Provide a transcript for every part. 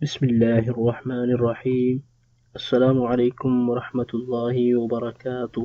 بسم اللہ الرحمن الرحیم۔ السلام علیکم ورحمۃ اللہ وبرکاتہ۔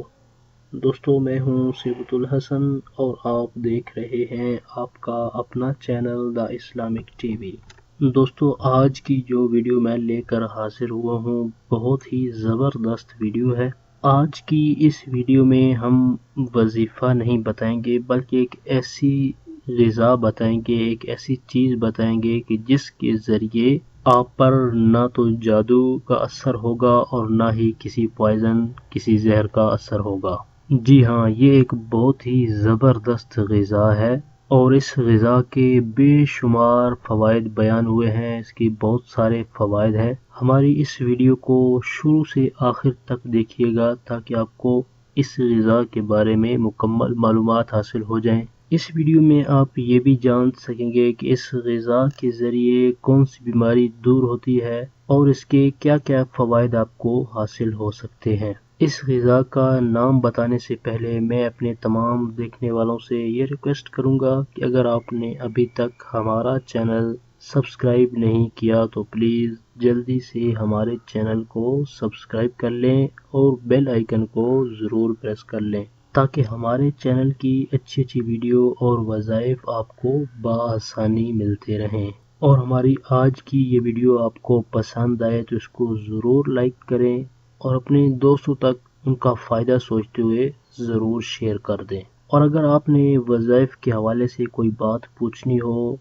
دوستو، میں ہوں صبت الحسن اور آپ دیکھ رہے ہیں آپ کا اپنا channel the Islamic T V. دوستو، آج کی جو ویڈیو میں لے کر حاضر ہوا ہوں بہت ہی زبردست ویڈیو ہے۔ آج کی اس ویڈیو میں ہم وظیفہ نہیں بتائیں گے بلکہ ایک ایسی غذا بتائیں گے، ایک ایسی چیز بتائیں گے کہ جس کے ذریعے آپ پر نہ تو جادو کا اثر ہوگا اور نہ ہی کسی پوائزن، کسی زہر کا اثر ہوگا۔ جی ہاں، یہ ایک بہت ہی زبردست غذا ہے اور اس غذا کے بے شمار فوائد بیان ہوئے ہیں، اس کی بہت سارے فوائد ہیں۔ ہماری اس ویڈیو کو شروع سے آخر تک دیکھیے گا تاکہ آپ کو اس غذا کے بارے میں مکمل معلومات حاصل ہو جائیں۔ اس ویڈیو میں آپ یہ بھی جان سکیں گے کہ اس غذا کے ذریعے کون سی بیماری دور ہوتی ہے اور اس کے کیا کیا فوائد آپ کو حاصل ہو سکتے ہیں۔ اس غذا کا نام بتانے سے پہلے میں اپنے تمام دیکھنے والوں سے یہ ریکویسٹ کروں گا کہ اگر آپ نے ابھی تک ہمارا چینل سبسکرائب نہیں کیا تو پلیز جلدی سے ہمارے چینل کو سبسکرائب کر لیں اور بیل آئیکن کو ضرور پریس کر لیں تاکہ ہمارے چینل کی اچھی اچھی ویڈیو اور وظائف آپ کو بآسانی ملتے رہیں۔ اور ہماری آج کی یہ ویڈیو آپ کو پسند آئے تو اس کو ضرور لائک کریں اور اپنے دوستوں تک ان کا فائدہ سوچتے ہوئے ضرور شیئر کر دیں۔ اور اگر آپ نے وظائف کے حوالے سے کوئی بات پوچھنی ہو،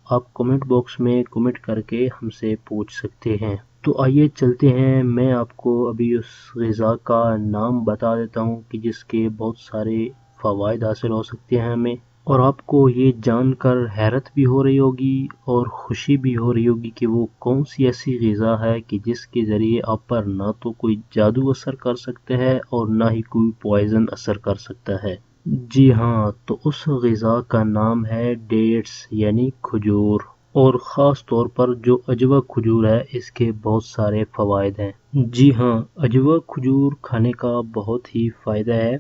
آپ کمنٹ باکس میں کمنٹ کر کے ہم سے پوچھ سکتے ہیں۔ تو آئیے چلتے ہیں، میں آپ کو ابھی اس غذا کا نام بتا دیتا ہوں کہ جس کے بہت سارے فوائد حاصل ہو سکتے ہیں ہمیں، اور آپ کو یہ جان کر حیرت بھی ہو رہی ہوگی اور خوشی بھی ہو رہی ہوگی کہ وہ کون سی ایسی غذا ہے کہ جس کے ذریعے آپ پر نہ تو کوئی جادو اثر کر سکتا ہے اور نہ ہی کوئی پوائزن اثر کر سکتا ہے۔ جی ہاں، تو اس غذا کا نام ہے ڈیٹس یعنی کھجور، اور خاص طور پر جو عجوہ کھجور ہے اس کے بہت سارے فوائد ہیں۔ جی ہاں، عجوہ کھجور کھانے کا بہت ہی فائدہ ہے۔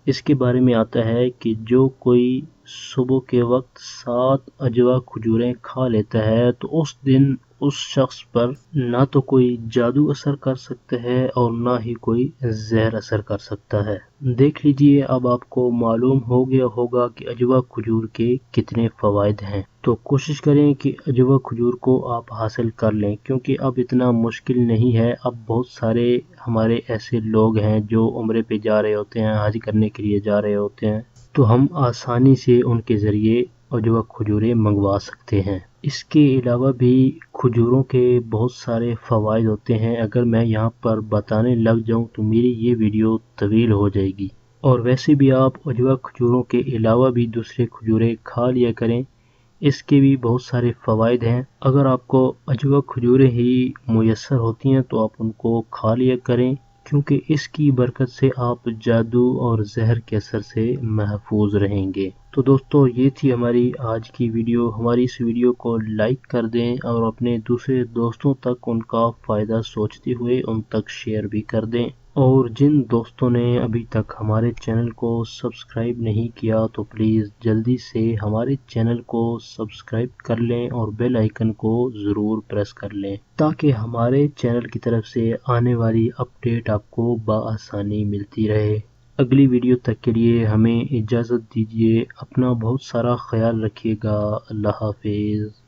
اس کے بارے میں آتا ہے کہ جو کوئی صبح کے وقت 7 عجوہ کھجوریں کھا لیتا ہے تو اس دن اس شخص پر نہ تو کوئی جادو اثر کر سکتا ہے اور نہ ہی کوئی زہر اثر کر سکتا ہے۔ دیکھ لیجئے، اب آپ کو معلوم ہو گیا ہوگا کہ عجوہ کھجور کے کتنے فوائد ہیں۔ تو کوشش کریں کہ عجوہ کھجور کو آپ حاصل کر لیں، کیونکہ اب اتنا مشکل نہیں ہے۔ اب بہت سارے ہمارے ایسے لوگ ہیں جو عمرے پہ جا رہے ہوتے ہیں، حج کرنے کے لیے جا رہے ہوتے ہیں، تو ہم آسانی سے ان کے ذریعے عجوہ کھجوریں منگوا سکتے ہیں۔ اس کے علاوہ بھی کھجوروں کے بہت سارے فوائد ہوتے ہیں، اگر میں یہاں پر بتانے لگ جاؤں تو میری یہ ویڈیو طویل ہو جائے گی۔ اور ویسے بھی آپ عجوہ کھجوروں کے علاوہ بھی دوسرے کھجوریں کھا لیا کریں، اس کے بھی بہت سارے فوائد ہیں۔ اگر آپ کو عجوہ کھجوریں ہی میسر ہوتی ہیں تو آپ ان کو کھا لیا کریں، کیونکہ اس کی برکت سے آپ جادو اور زہر کے اثر سے محفوظ رہیں گے۔ تو دوستو، یہ تھی ہماری آج کی ویڈیو۔ ہماری اس ویڈیو کو لائک کر دیں اور اپنے دوسرے دوستوں تک ان کا فائدہ سوچتے ہوئے ان تک شیئر بھی کر دیں۔ اور جن دوستوں نے ابھی تک ہمارے چینل کو سبسکرائب نہیں کیا تو پلیز جلدی سے ہمارے چینل کو سبسکرائب کر لیں اور بیل آئیکن کو ضرور پریس کر لیں تاکہ ہمارے چینل کی طرف سے آنے والی اپڈیٹ آپ کو بآسانی ملتی رہے۔ اگلی ویڈیو تک کے لیے ہمیں اجازت دیجیے، اپنا بہت سارا خیال رکھیے گا۔ اللہ حافظ۔